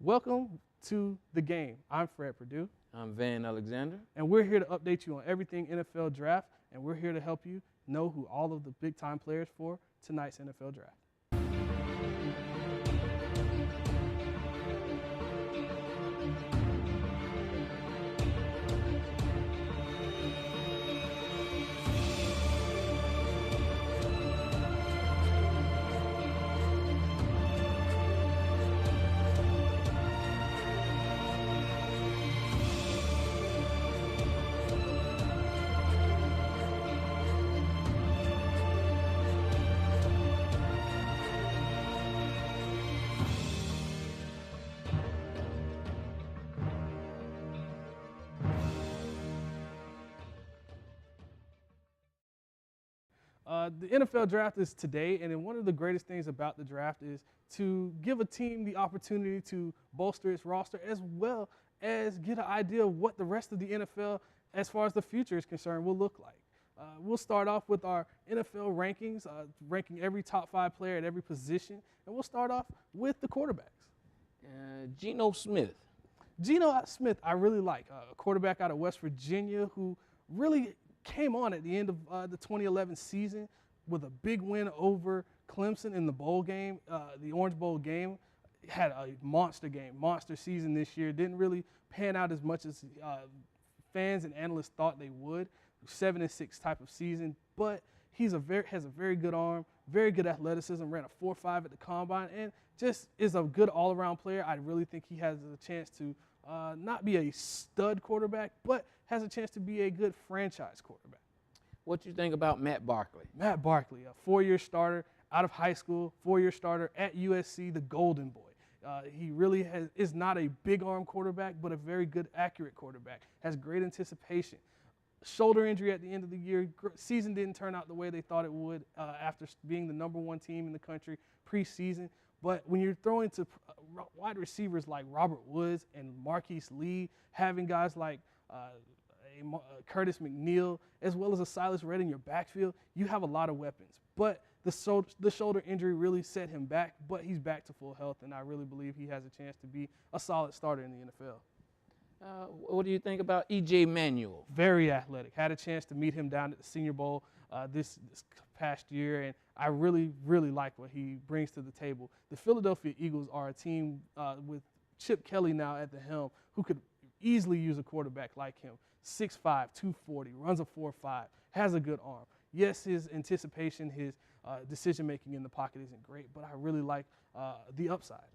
Welcome to The Game. I'm Fred Perdue. I'm Van Alexander. And we're here to update you on everything NFL draft, and we're here to help you know who all of the big-time players for tonight's NFL draft. The NFL draft is today, and then one of the greatest things about the draft is to give a team the opportunity to bolster its roster as well as get an idea of what the rest of the NFL, as far as the future is concerned, will look like. We'll start off with our NFL rankings, ranking every top 5 player at every position, and we'll start off with the quarterbacks. Geno Smith. Geno Smith, I really like, a quarterback out of West Virginia who really came on at the end of the 2011 season with a big win over Clemson in the bowl game, the Orange Bowl game. Had a monster game, monster season this year. Didn't really pan out as much as fans and analysts thought they would. 7-6 type of season, but has a very good arm, very good athleticism, ran a 4.5 at the combine, and just is a good all-around player. I really think he has a chance to not be a stud quarterback, but has a chance to be a good franchise quarterback. What you think about Matt Barkley? Matt Barkley, a 4-year starter out of high school, 4-year starter at USC, the Golden Boy. He really is not a big arm quarterback, but a very good, accurate quarterback. Has great anticipation. Shoulder injury at the end of the year. Season didn't turn out the way they thought it would after being the #1 team in the country preseason. But when you're throwing to wide receivers like Robert Woods and Marquise Lee, having guys like Curtis McNeil, as well as a Silas Redd in your backfield, you have a lot of weapons. But the shoulder injury really set him back, but he's back to full health, and I really believe he has a chance to be a solid starter in the NFL. What do you think about E.J. Manuel? Very athletic. Had a chance to meet him down at the Senior Bowl this past year, and I really, really like what he brings to the table. The Philadelphia Eagles are a team with Chip Kelly now at the helm who could easily use a quarterback like him. 6'5", 240, runs a 4.5, has a good arm. Yes, his anticipation, his decision-making in the pocket isn't great, but I really like the upside.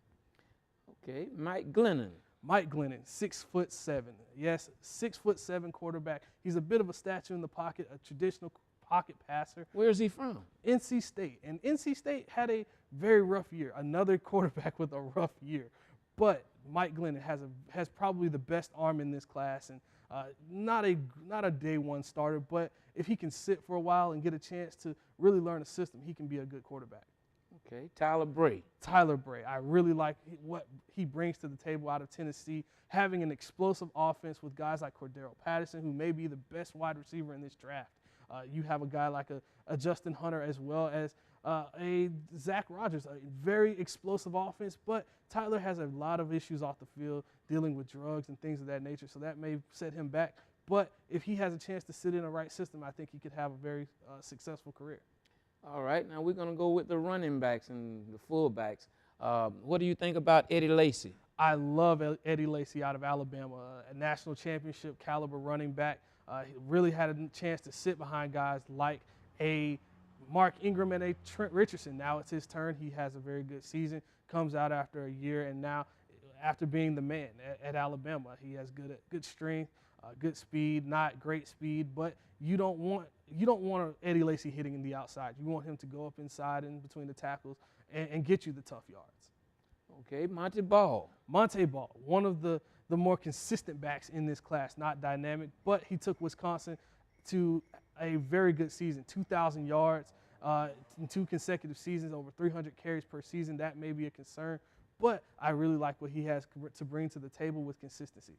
Okay, Mike Glennon. Mike Glennon, 6'7". Yes, 6'7" quarterback. He's a bit of a statue in the pocket, a traditional pocket passer. Where is he from? NC State. And NC State had a very rough year, another quarterback with a rough year. But Mike Glennon has probably the best arm in this class, and not a day one starter, but if he can sit for a while and get a chance to really learn a system, he can be a good quarterback. Okay, Tyler Bray. Tyler Bray. I really like what he brings to the table out of Tennessee, having an explosive offense with guys like Cordero Patterson, who may be the best wide receiver in this draft. You have a guy like a Justin Hunter, as well as a Zach Rogers, a very explosive offense, but Tyler has a lot of issues off the field, dealing with drugs and things of that nature, so that may set him back. But if he has a chance to sit in a right system, I think he could have a very successful career. All right, now we're going to go with the running backs and the fullbacks. What do you think about Eddie Lacy? I love Eddie Lacy out of Alabama, a national championship caliber running back. He really had a chance to sit behind guys like a Mark Ingram and a Trent Richardson. Now it's his turn. He has a very good season, comes out after a year, and now after being the man at Alabama, he has good strength, good speed, not great speed, but you don't want Eddie Lacy hitting in the outside. You want him to go up inside and between the tackles and get you the tough yards. Okay, Monte Ball. Monte Ball, one of the more consistent backs in this class, not dynamic, but he took Wisconsin to a very good season, 2,000 yards in 2 consecutive seasons, over 300 carries per season. That may be a concern, but I really like what he has to bring to the table with consistency.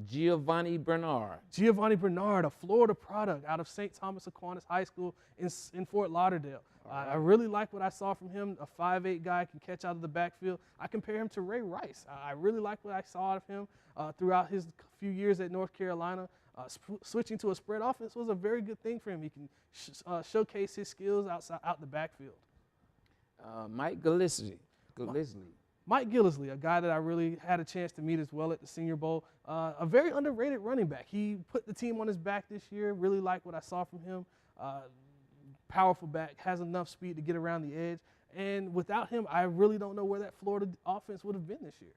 Giovanni Bernard. Giovanni Bernard, a Florida product out of St. Thomas Aquinas High School in Fort Lauderdale. I really like what I saw from him. A 5'8" guy can catch out of the backfield. I compare him to Ray Rice. I really like what I saw out of him throughout his few years at North Carolina. Switching to a spread offense was a very good thing for him. He can showcase his skills out the backfield. Mike Gillislee. Mike Gillislee, a guy that I really had a chance to meet as well at the Senior Bowl. A very underrated running back. He put the team on his back this year. Really like what I saw from him. Powerful back, has enough speed to get around the edge. And without him, I really don't know where that Florida offense would have been this year.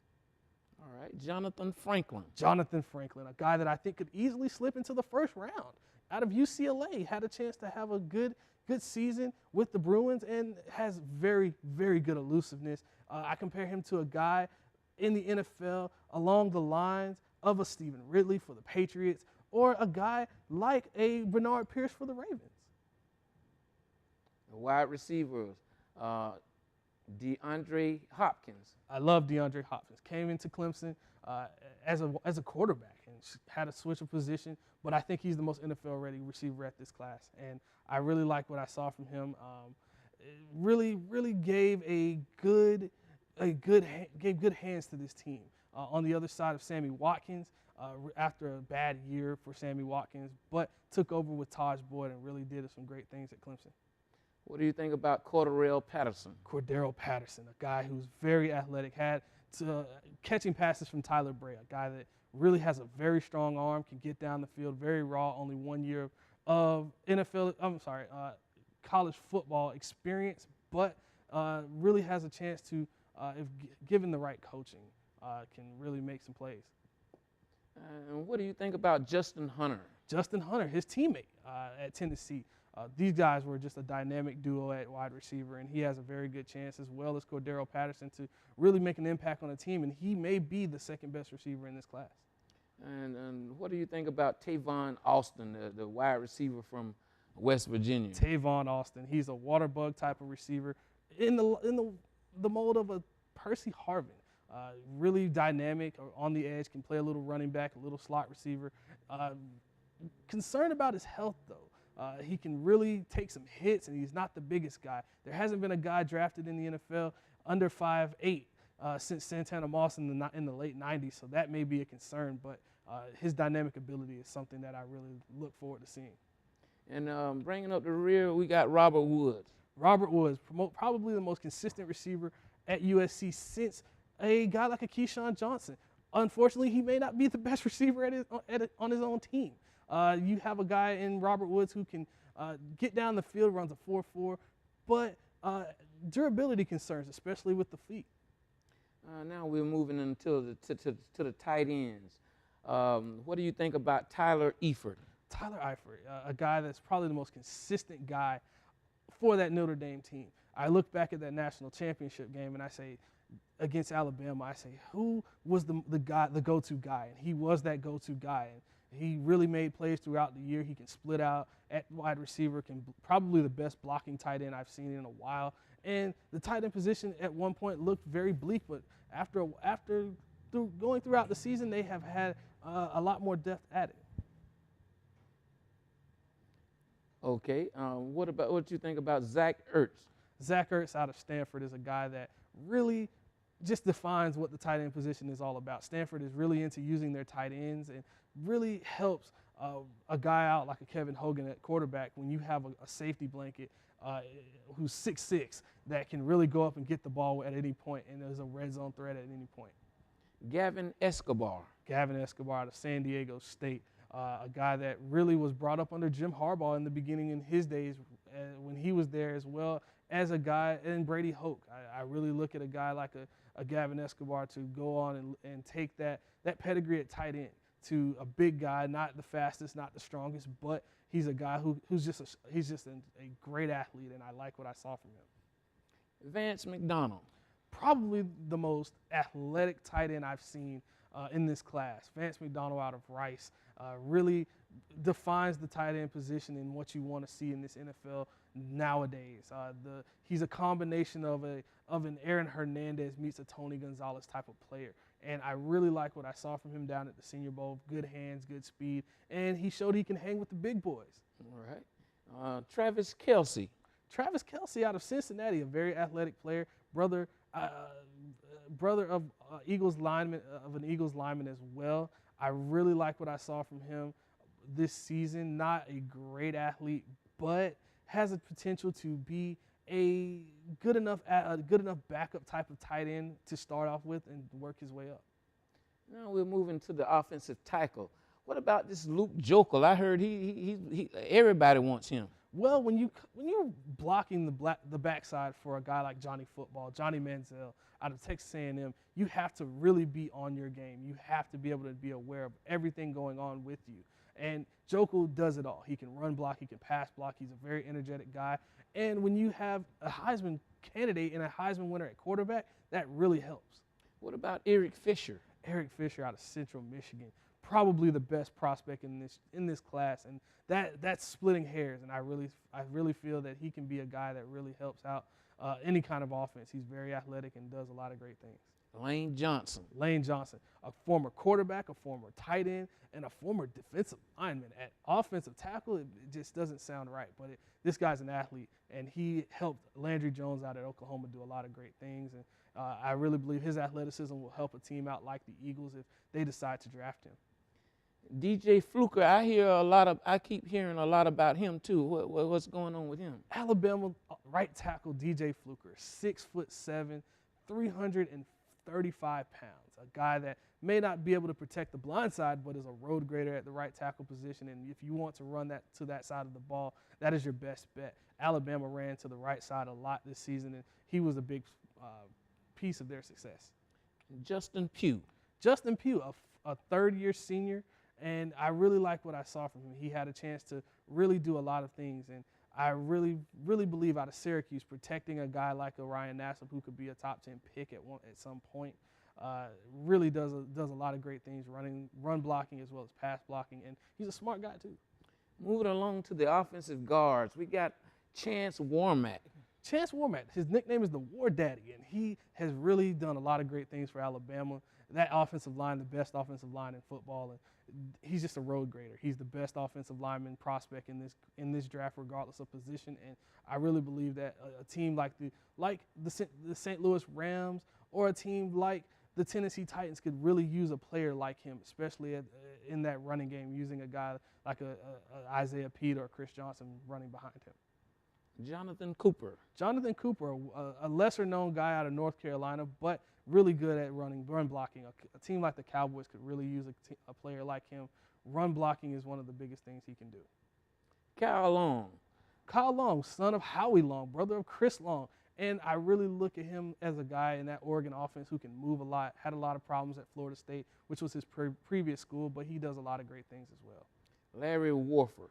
All right, Jonathan Franklin. Jonathan Franklin, a guy that I think could easily slip into the first round. Out of UCLA, had a chance to have a good season with the Bruins and has very, very good elusiveness. I compare him to a guy in the NFL along the lines of a Stephen Ridley for the Patriots or a guy like a Bernard Pierce for the Ravens. The wide receivers, DeAndre Hopkins. I love DeAndre Hopkins. Came into Clemson as a quarterback and had a switch of position, but I think he's the most NFL-ready receiver at this class, and I really like what I saw from him. Really gave good hands to this team. On the other side of Sammy Watkins, after a bad year for Sammy Watkins, but took over with Taj Boyd and really did some great things at Clemson. What do you think about Cordero Patterson? Cordero Patterson, a guy who's very athletic, had catching passes from Tyler Bray, a guy that really has a very strong arm, can get down the field, very raw, only 1 year of college football experience, but really has a chance to, if given the right coaching, can really make some plays. And what do you think about Justin Hunter? Justin Hunter, his teammate at Tennessee. These guys were just a dynamic duo at wide receiver, and he has a very good chance, as well as Cordero Patterson, to really make an impact on the team, and he may be the second best receiver in this class. And what do you think about Tavon Austin, the wide receiver from West Virginia? Tavon Austin, he's a water bug type of receiver in the mold of a Percy Harvin. Really dynamic on the edge, can play a little running back, a little slot receiver. Concerned about his health, though. He can really take some hits, and he's not the biggest guy. There hasn't been a guy drafted in the NFL under 5'8" since Santana Moss in the late 90s, so that may be a concern, but his dynamic ability is something that I really look forward to seeing. And bringing up the rear, we got Robert Woods. Robert Woods, probably the most consistent receiver at USC since a guy like a Keyshawn Johnson. Unfortunately, he may not be the best receiver on his own team. You have a guy in Robert Woods who can get down the field, runs a 4.4, but durability concerns, especially with the feet. Now we're moving into the tight ends. What do you think about Tyler Eifert? Tyler Eifert, a guy that's probably the most consistent guy for that Notre Dame team. I look back at that national championship game and I say, against Alabama, I say, who was the go-to guy? And he was that go-to guy. And he really made plays throughout the year. He can split out at wide receiver, probably the best blocking tight end I've seen in a while. And the tight end position at one point looked very bleak, but after going throughout the season, they have had a lot more depth added. Okay. What you think about Zach Ertz? Zach Ertz out of Stanford is a guy that really just defines what the tight end position is all about. Stanford is really into using their tight ends and really helps a guy out like a Kevin Hogan at quarterback when you have a safety blanket who's 6'6" that can really go up and get the ball at any point, and there's a red zone threat at any point. Gavin Escobar. Gavin Escobar out of San Diego State, a guy that really was brought up under Jim Harbaugh in the beginning in his days when he was there, as well as a guy in Brady Hoke. I really look at a guy like a Gavin Escobar to go on and take that pedigree at tight end to a big guy, not the fastest, not the strongest, but he's a guy who's just a great athlete, and I like what I saw from him. Vance McDonald. Probably the most athletic tight end I've seen in this class. Vance McDonald out of Rice really defines the tight end position and what you want to see in this NFL nowadays. He's a combination of an Aaron Hernandez meets a Tony Gonzalez type of player. And I really like what I saw from him down at the Senior Bowl. Good hands, good speed, and he showed he can hang with the big boys. All right. Travis Kelce. Travis Kelce out of Cincinnati, a very athletic player, brother of an Eagles lineman as well. I really like what I saw from him this season. Not a great athlete, but has a potential to be a good enough backup type of tight end to start off with and work his way up. Now we're moving to the offensive tackle. What about this Luke Jokel? I heard he everybody wants him. Well, when you're blocking the backside for a guy like Johnny Manziel out of Texas A&M, you have to really be on your game. You have to be able to be aware of everything going on with you. And Jokel does it all. He can run block, he can pass block. He's a very energetic guy. And when you have a Heisman candidate and a Heisman winner at quarterback, that really helps. What about Eric Fisher? Eric Fisher out of Central Michigan, probably the best prospect in this class, and that's splitting hairs. And I really feel that he can be a guy that really helps out any kind of offense. He's very athletic and does a lot of great things. Lane Johnson, a former quarterback, a former tight end, and a former defensive lineman. At offensive tackle, it just doesn't sound right, but this guy's an athlete, and he helped Landry Jones out at Oklahoma do a lot of great things. And I really believe his athleticism will help a team out like the Eagles if they decide to draft him. DJ Fluker, I keep hearing a lot about him too. What's going on with him? Alabama right tackle DJ Fluker, 6'7", 335 pounds. A guy that may not be able to protect the blind side, but is a road grader at the right tackle position. And if you want to run that to that side of the ball, that is your best bet. Alabama ran to the right side a lot this season, and he was a big piece of their success. Justin Pugh, a third-year senior, and I really like what I saw from him. He had a chance to really do a lot of things, and I really believe out of Syracuse, protecting a guy like a Ryan Nassib, who could be a top 10 pick at some point, really does a lot of great things, run blocking as well as pass blocking, and he's a smart guy too. Moving along to the offensive guards, we got Chance Warmack. His nickname is the War Daddy, and he has really done a lot of great things for Alabama. That offensive line, the best offensive line in football, and he's just a road grader. He's the best offensive lineman prospect in this draft, regardless of position. And I really believe that a team like the St. Louis Rams or a team like the Tennessee Titans could really use a player like him, especially in that running game, using a guy like a Isaiah Pete or Chris Johnson running behind him. Jonathan Cooper, a lesser-known guy out of North Carolina, but really good at run blocking. A team like the Cowboys could really use a player like him. Run blocking is one of the biggest things he can do. Kyle Long, son of Howie Long, brother of Chris Long. And I really look at him as a guy in that Oregon offense who can move a lot, had a lot of problems at Florida State, which was his previous school, but he does a lot of great things as well. Larry Warford,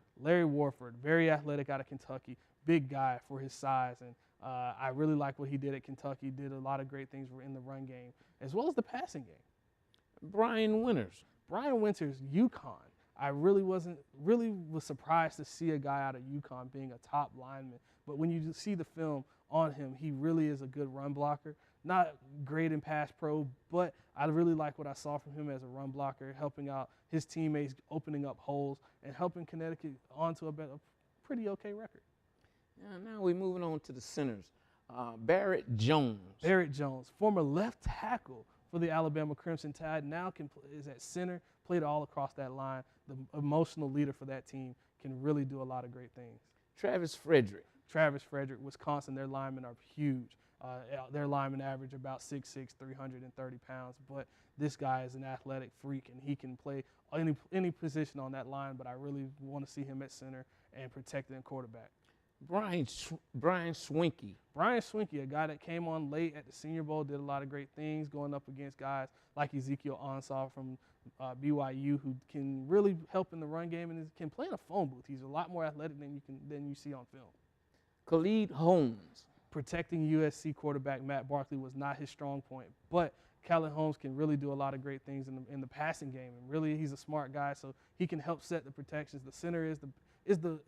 very athletic out of Kentucky, big guy for his size, and I really like what he did at Kentucky. Did a lot of great things in the run game as well as the passing game. Brian Winters, UConn. I really was surprised to see a guy out of UConn being a top lineman, but when you see the film on him, he really is a good run blocker. Not great in pass pro, but I really like what I saw from him as a run blocker, helping out his teammates, opening up holes, and helping Connecticut onto a pretty okay record. Now we're moving on to the centers. Barrett Jones, former left tackle for the Alabama Crimson Tide, now is at center, played all across that line. The emotional leader for that team, can really do a lot of great things. Travis Frederick, Wisconsin, their linemen are huge. Their linemen average about 6'6", 330 pounds, but this guy is an athletic freak, and he can play any position on that line, but I really want to see him at center and protecting quarterback. Brian Swinkie, a guy that came on late at the Senior Bowl, did a lot of great things, going up against guys like Ezekiel Ansah from BYU, who can really help in the run game and can play in a phone booth. He's a lot more athletic than you see on film. Khalid Holmes, protecting USC quarterback Matt Barkley was not his strong point, but Khalid Holmes can really do a lot of great things in the passing game, and really he's a smart guy, so he can help set the protections. The center is is the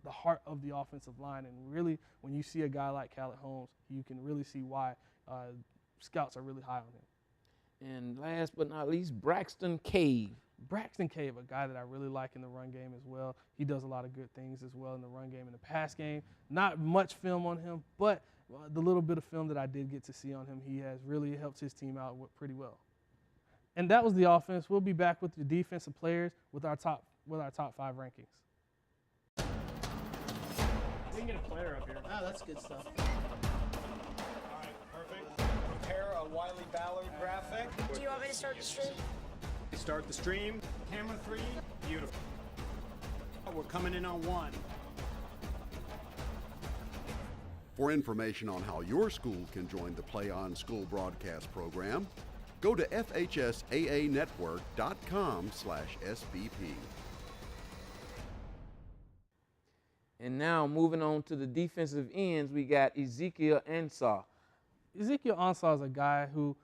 heart of the offensive line. And really, when you see a guy like Khaled Holmes, you can really see why scouts are really high on him. And last but not least, Braxton Cave. Braxton Cave, a guy that I really like in the run game as well. He does a lot of good things as well in the run game and the pass game. Not much film on him, but the little bit of film that I did get to see on him, he has really helped his team out pretty well. And that was the offense. We'll be back with the defensive players with our top 5 rankings. We can get a player up here. Oh, that's good stuff. All right, perfect. Prepare a Wiley Ballard graphic. Do you want me to start the stream? Start the stream. Camera 3. Beautiful. We're coming in on 1. For information on how your school can join the Play On School broadcast program, go to fhsaanetwork.com/SBP. And now moving on to the defensive ends, we got Ezekiel Ansah. Ezekiel Ansah is a guy who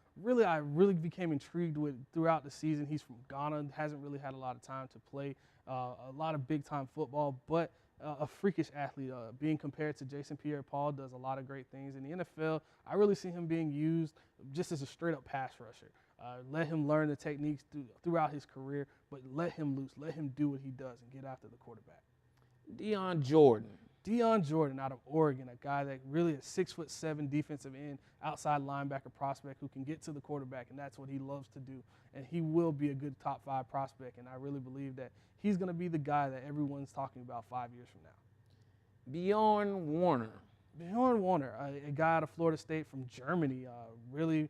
I really became intrigued with throughout the season. He's from Ghana, hasn't really had a lot of time to play a lot of big-time football, but a freakish athlete. Being compared to Jason Pierre-Paul, does a lot of great things. In the NFL, I really see him being used just as a straight-up pass rusher. Let him learn the techniques throughout his career, but let him loose. Let him do what he does and get after the quarterback. Deion Jordan. Deion Jordan out of Oregon, a guy that really is 6'7" defensive end, outside linebacker prospect who can get to the quarterback, and that's what he loves to do. And he will be a good top 5 prospect, and I really believe that he's going to be the guy that everyone's talking about 5 years from now. Bjorn Warner. Bjorn Warner, a guy out of Florida State from Germany, really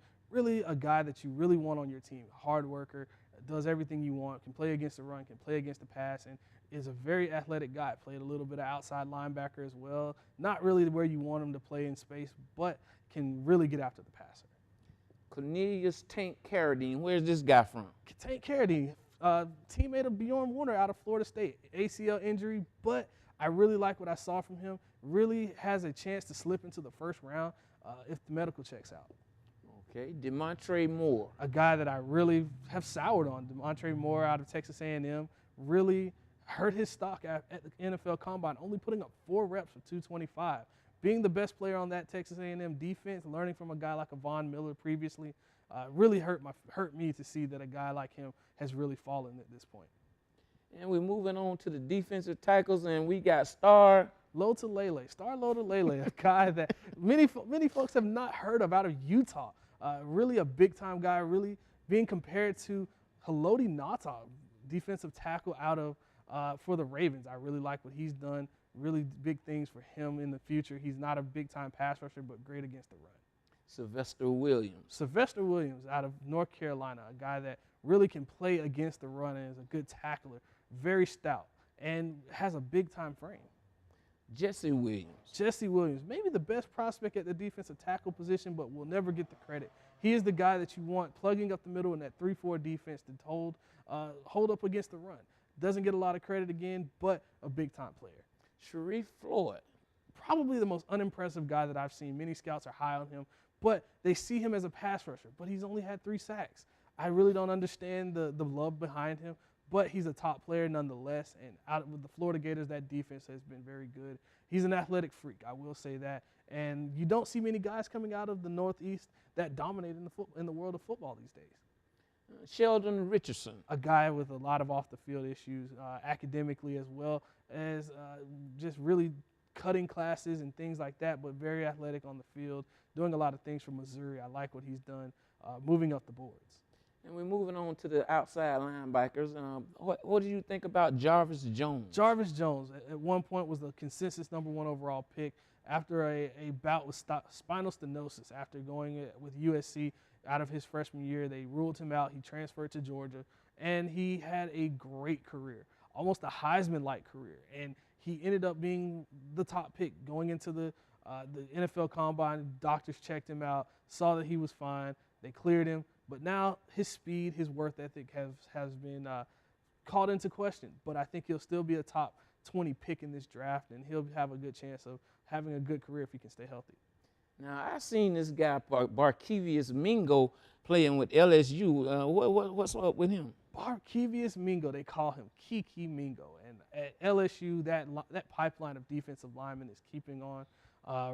a guy that you really want on your team. Hard worker, does everything you want, can play against the run, can play against the pass, and is a very athletic guy. Played a little bit of outside linebacker as well. Not really where you want him to play in space, but can really get after the passer. Cornelius Tank Carradine. Where's this guy from? Tank Carradine, teammate of Bjorn Warner out of Florida State. ACL injury, but I really like what I saw from him. Really has a chance to slip into the first round if the medical checks out. Okay, Demontre Moore. A guy that I really have soured on. Demontre Moore out of Texas A&M really hurt his stock at the NFL Combine, only putting up 4 reps for 225. Being the best player on that Texas A&M defense, learning from a guy like a Von Miller previously, really hurt me to see that a guy like him has really fallen at this point. And we're moving on to the defensive tackles, and we got Star Lotulelei, a guy that many folks have not heard of out of Utah. Really a big-time guy, really being compared to Haloti Ngata, defensive tackle out of for the Ravens. I really like what he's done. Really big things for him in the future. He's not a big-time pass rusher, but great against the run. Sylvester Williams out of North Carolina, a guy that really can play against the run and is a good tackler, very stout, and has a big-time frame. Jesse Williams, maybe the best prospect at the defensive tackle position, but will never get the credit. He is the guy that you want plugging up the middle in that 3-4 defense to hold up against the run. Doesn't get a lot of credit again, but a big-time player. Sharif Floyd. Probably the most unimpressive guy that I've seen. Many scouts are high on him, but they see him as a pass rusher, but he's only had 3 sacks. I really don't understand the love behind him, but he's a top player nonetheless, and out with the Florida Gators, that defense has been very good. He's an athletic freak, I will say that, and you don't see many guys coming out of the Northeast that dominate in the world of football these days. Sheldon Richardson. A guy with a lot of off-the-field issues, academically as well as just really cutting classes and things like that, but very athletic on the field, doing a lot of things for Missouri. I like what he's done, moving up the boards. And we're moving on to the outside linebackers. What do you think about Jarvis Jones? Jarvis Jones, at one point, was the consensus #1 overall pick after a bout with spinal stenosis. After going with USC out of his freshman year, they ruled him out. He transferred to Georgia, and he had a great career, almost a Heisman-like career. And he ended up being the top pick going into the NFL Combine. Doctors checked him out, saw that he was fine. They cleared him. But now his speed, his work ethic has been called into question. But I think he'll still be a top 20 pick in this draft, and he'll have a good chance of having a good career if he can stay healthy. Now, I seen this guy, Barkevious Mingo, playing with LSU. What's up with him? Barkevious Mingo, they call him Kiki Mingo. And at LSU, that pipeline of defensive linemen is keeping on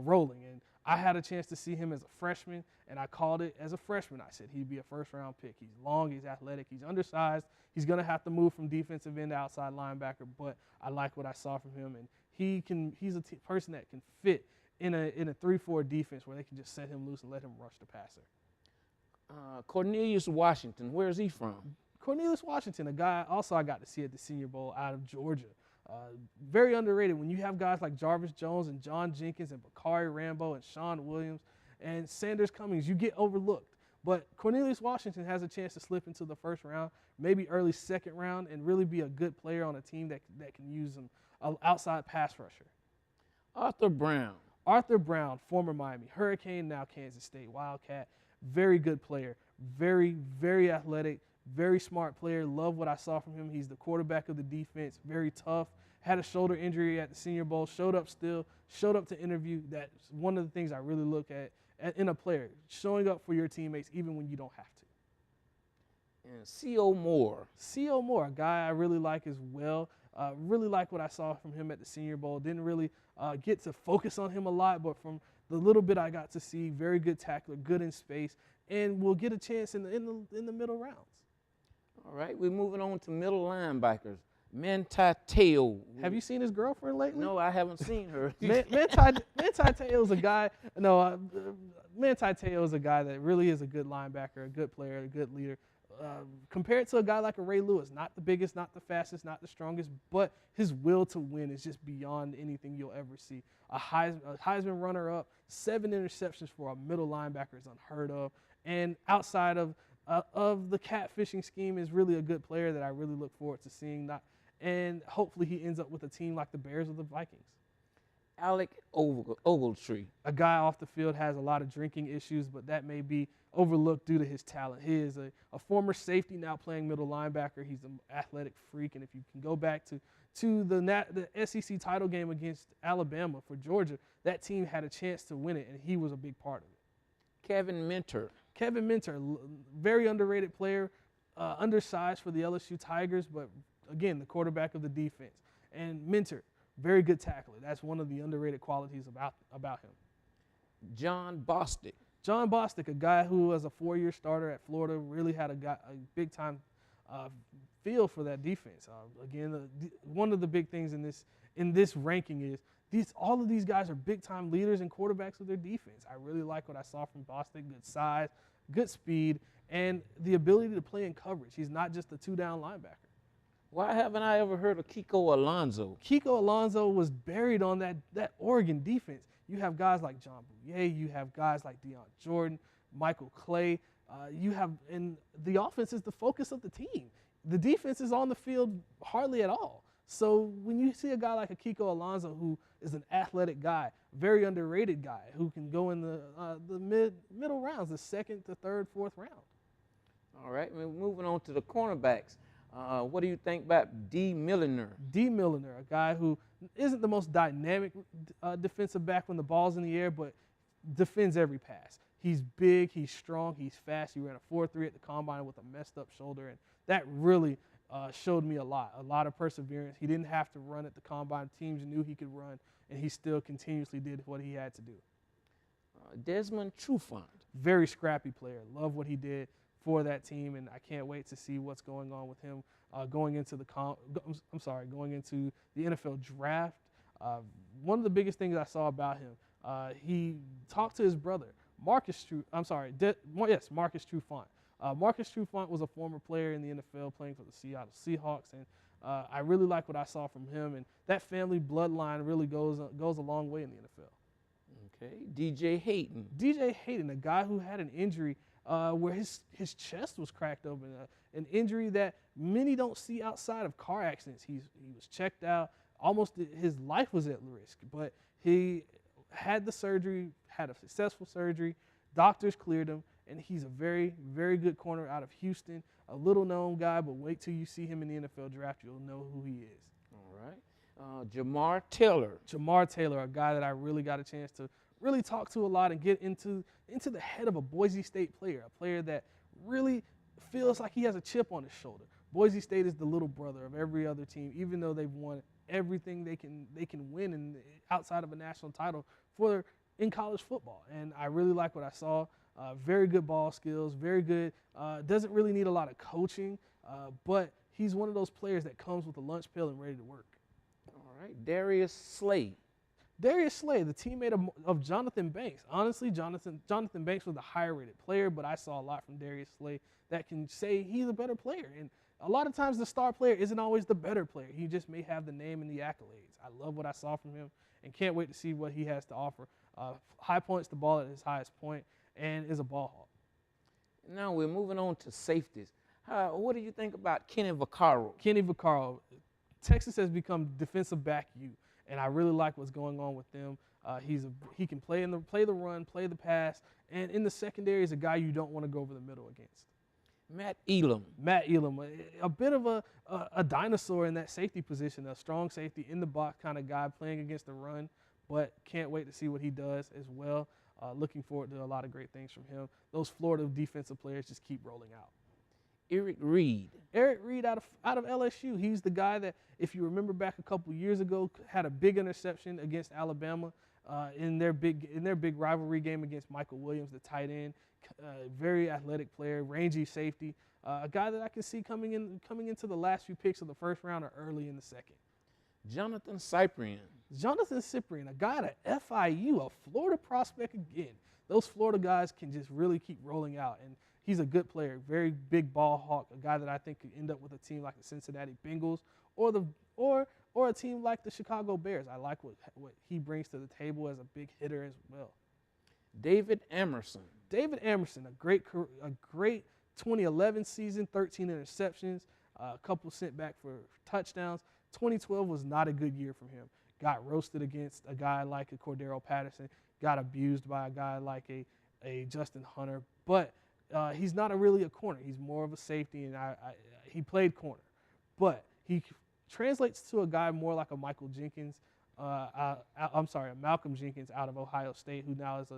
rolling. And I had a chance to see him as a freshman, and I called it as a freshman. I said he'd be a first-round pick. He's long, he's athletic, he's undersized. He's going to have to move from defensive end to outside linebacker, but I like what I saw from him. And he's a person that can fit in a 3-4 defense where they can just set him loose and let him rush the passer. Cornelius Washington, where is he from? Cornelius Washington, a guy also I got to see at the Senior Bowl out of Georgia. Very underrated when you have guys like Jarvis Jones and John Jenkins and Bakari Rambo and Sean Williams and Sanders Cummings. You get overlooked. But Cornelius Washington has a chance to slip into the first round, maybe early second round, and really be a good player on a team that can use him, an outside pass rusher. Arthur Brown. Arthur Brown, former Miami Hurricane, now Kansas State Wildcat. Very good player. Very, very athletic. Very smart player. Love what I saw from him. He's the quarterback of the defense. Very tough. Had a shoulder injury at the Senior Bowl. Showed up to interview. That's one of the things I really look at in a player. Showing up for your teammates even when you don't have to. And C.O. Moore. C.O. Moore, a guy I really like as well. Really like what I saw from him at the Senior Bowl. Didn't really get to focus on him a lot, but from the little bit I got to see, very good tackler, good in space, and will get a chance in the middle rounds. All right, we're moving on to middle linebackers. Manti Te'o. Have you seen his girlfriend lately? No, I haven't seen her. Manti Te'o is a guy. No, Manti Te'o is a guy that really is a good linebacker, a good player, a good leader. Compared to a guy like a Ray Lewis, not the biggest, not the fastest, not the strongest, but his will to win is just beyond anything you'll ever see. A Heisman runner-up, 7 interceptions for a middle linebacker is unheard of. And outside of the catfishing scheme, is really a good player that I really look forward to seeing. And hopefully he ends up with a team like the Bears or the Vikings. Alec Ogletree. A guy off the field has a lot of drinking issues, but that may be overlooked due to his talent. He is a former safety, now playing middle linebacker. He's an athletic freak, and if you can go back to the SEC title game against Alabama for Georgia, that team had a chance to win it, and he was a big part of it. Kevin Minter. Kevin Minter, very underrated player, undersized for the LSU Tigers, but again, the quarterback of the defense. And Minter, very good tackler. That's one of the underrated qualities about him. John Bostic. John Bostic, a guy who was a 4-year starter at Florida, really had a big-time feel for that defense. Again, one of the big things in this ranking is all of these guys are big-time leaders and quarterbacks of their defense. I really like what I saw from Bostic. Good size, good speed, and the ability to play in coverage. He's not just a 2-down linebacker. Why haven't I ever heard of Kiko Alonso? Kiko Alonso was buried on that Oregon defense. You have guys like John Bouye, you have guys like Deion Jordan, Michael Clay. And the offense is the focus of the team. The defense is on the field hardly at all. So when you see a guy like a Kiko Alonso, who is an athletic guy, very underrated guy, who can go in the middle rounds, the 2nd, the 3rd, 4th round. All right, we're moving on to the cornerbacks. What do you think about D. Milliner? D. Milliner, a guy who isn't the most dynamic defensive back when the ball's in the air, but defends every pass. He's big, he's strong, he's fast. He ran a 4.3 at the combine with a messed up shoulder, and that really showed me a lot of perseverance. He didn't have to run at the combine. Teams knew he could run, and he still continuously did what he had to do. Desmond Trufant. Very scrappy player. Love what he did for that team, and I can't wait to see what's going on with him going into the NFL draft. One of the biggest things I saw about him, he talked to his brother, Marcus Trufant. Marcus Trufant was a former player in the NFL playing for the Seattle Seahawks, and I really like what I saw from him, and that family bloodline really goes a long way in the NFL. Okay, DJ Hayden. DJ Hayden, a guy who had an injury where his chest was cracked open, an injury that many don't see outside of car accidents. He was checked out, almost his life was at risk, but he had the surgery, had a successful surgery, doctors cleared him, and he's a very, very good corner out of Houston, a little-known guy, but wait till you see him in the NFL draft, you'll know who he is. All right. Jamar Taylor. Jamar Taylor, a guy that I really got a chance to really talk to a lot and get into the head of a Boise State player, a player that really feels like he has a chip on his shoulder. Boise State is the little brother of every other team, even though they've won everything they can win outside of a national title in college football. And I really like what I saw. Very good ball skills, very good. Doesn't really need a lot of coaching, but he's one of those players that comes with a lunch pail and ready to work. All right, Darius Slade. Darius Slade, the teammate of Jonathan Banks. Honestly, Jonathan Banks was the higher rated player, but I saw a lot from Darius Slade that can say he's a better player. And a lot of times the star player isn't always the better player. He just may have the name and the accolades. I love what I saw from him and can't wait to see what he has to offer. High points the ball at his highest point and is a ball hawk. Now we're moving on to safeties. What do you think about Kenny Vaccaro? Kenny Vaccaro. Texas has become defensive back U, and I really like what's going on with them. He can play the run, play the pass, and in the secondary is a guy you don't want to go over the middle against. Matt Elam. Matt Elam, a bit of a dinosaur in that safety position, a strong safety in the box kind of guy playing against the run, but can't wait to see what he does as well. Looking forward to a lot of great things from him. Those Florida defensive players just keep rolling out. Eric Reed. Eric Reed out of LSU. He's the guy that, if you remember back a couple years ago, had a big interception against Alabama in their big rivalry game against Michael Williams, the tight end. Very athletic player, rangy safety. A guy that I can see coming into the last few picks of the first round or early in the second. Jonathan Cyprian. Jonathan Cyprian, a guy at FIU, a Florida prospect again. Those Florida guys can just really keep rolling out, and he's a good player, very big ball hawk, a guy that I think could end up with a team like the Cincinnati Bengals or a team like the Chicago Bears. I like what he brings to the table as a big hitter as well. David Emerson. David Emerson, a great 2011 season, 13 interceptions, a couple sent back for touchdowns. 2012 was not a good year from him. Got roasted against a guy like a Cordero Patterson, got abused by a guy like a Justin Hunter, but he's not really a corner. He's more of a safety, and he played corner. But he translates to a guy more like a Michael Jenkins, a Malcolm Jenkins out of Ohio State, who now is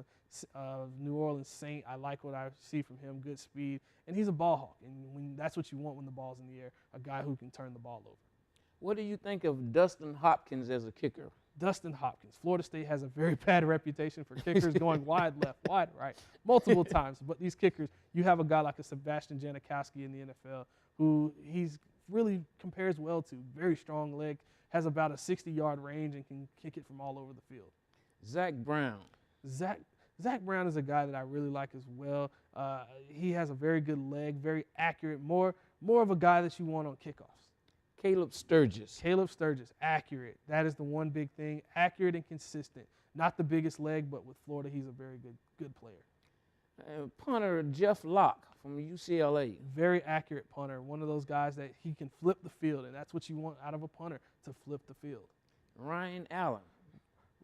a New Orleans Saint. I like what I see from him, good speed, and he's a ball hawk. And that's what you want when the ball's in the air, a guy who can turn the ball over. What do you think of Dustin Hopkins as a kicker? Dustin Hopkins. Florida State has a very bad reputation for kickers going wide left, wide right, multiple times. But these kickers, you have a guy like a Sebastian Janikowski in the NFL who he's really compares well to. Very strong leg, has about a 60-yard range and can kick it from all over the field. Zach Brown. Zach Brown is a guy that I really like as well. He has a very good leg, very accurate, more of a guy that you want on kickoffs. Caleb Sturgis. Caleb Sturgis, accurate. That is the one big thing. Accurate and consistent. Not the biggest leg, but with Florida, he's a very good player. Punter Jeff Locke from UCLA. Very accurate punter. One of those guys that he can flip the field, and that's what you want out of a punter, to flip the field. Ryan Allen.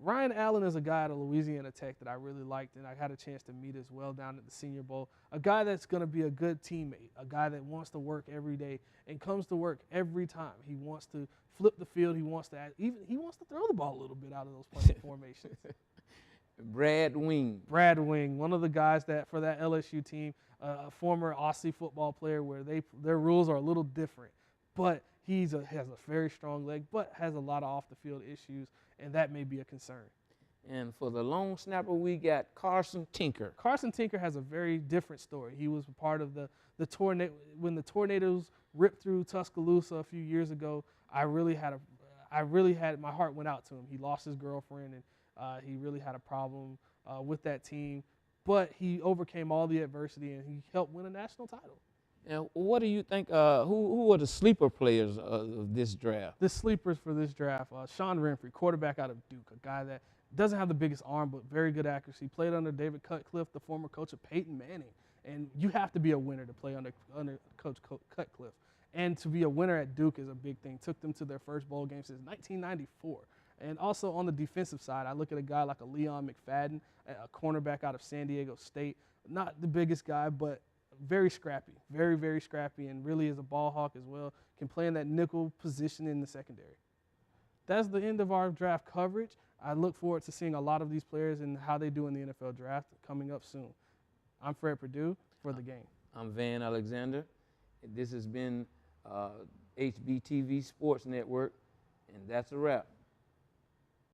Ryan Allen is a guy at Louisiana Tech that I really liked, and I had a chance to meet as well down at the Senior Bowl. A guy that's going to be a good teammate, a guy that wants to work every day and comes to work every time. He wants to flip the field. He wants to throw the ball a little bit out of those punting formations. Brad Wing. Brad Wing, one of the guys that for that LSU team, a former Aussie football player where their rules are a little different, but has a very strong leg, but has a lot of off-the-field issues, and that may be a concern. And for the long snapper, we got Carson Tinker. Carson Tinker has a very different story. He was a part of the tornado when the tornadoes ripped through Tuscaloosa a few years ago. I really had my heart went out to him. He lost his girlfriend, and he really had a problem with that team, but he overcame all the adversity and he helped win a national title. And what do you think, who are the sleeper players of this draft? The sleepers for this draft, Sean Renfrey, quarterback out of Duke, a guy that doesn't have the biggest arm but very good accuracy. Played under David Cutcliffe, the former coach of Peyton Manning. And you have to be a winner to play under Coach Cutcliffe. And to be a winner at Duke is a big thing. Took them to their first bowl game since 1994. And also on the defensive side, I look at a guy like a Leon McFadden, a cornerback out of San Diego State. Not the biggest guy, but very scrappy, very, very scrappy, and really is a ball hawk as well. Can play in that nickel position in the secondary. That's the end of our draft coverage. I look forward to seeing a lot of these players and how they do in the NFL draft coming up soon. I'm Fred Perdue for The Game. I'm Van Alexander. This has been HBTV Sports Network, and that's a wrap.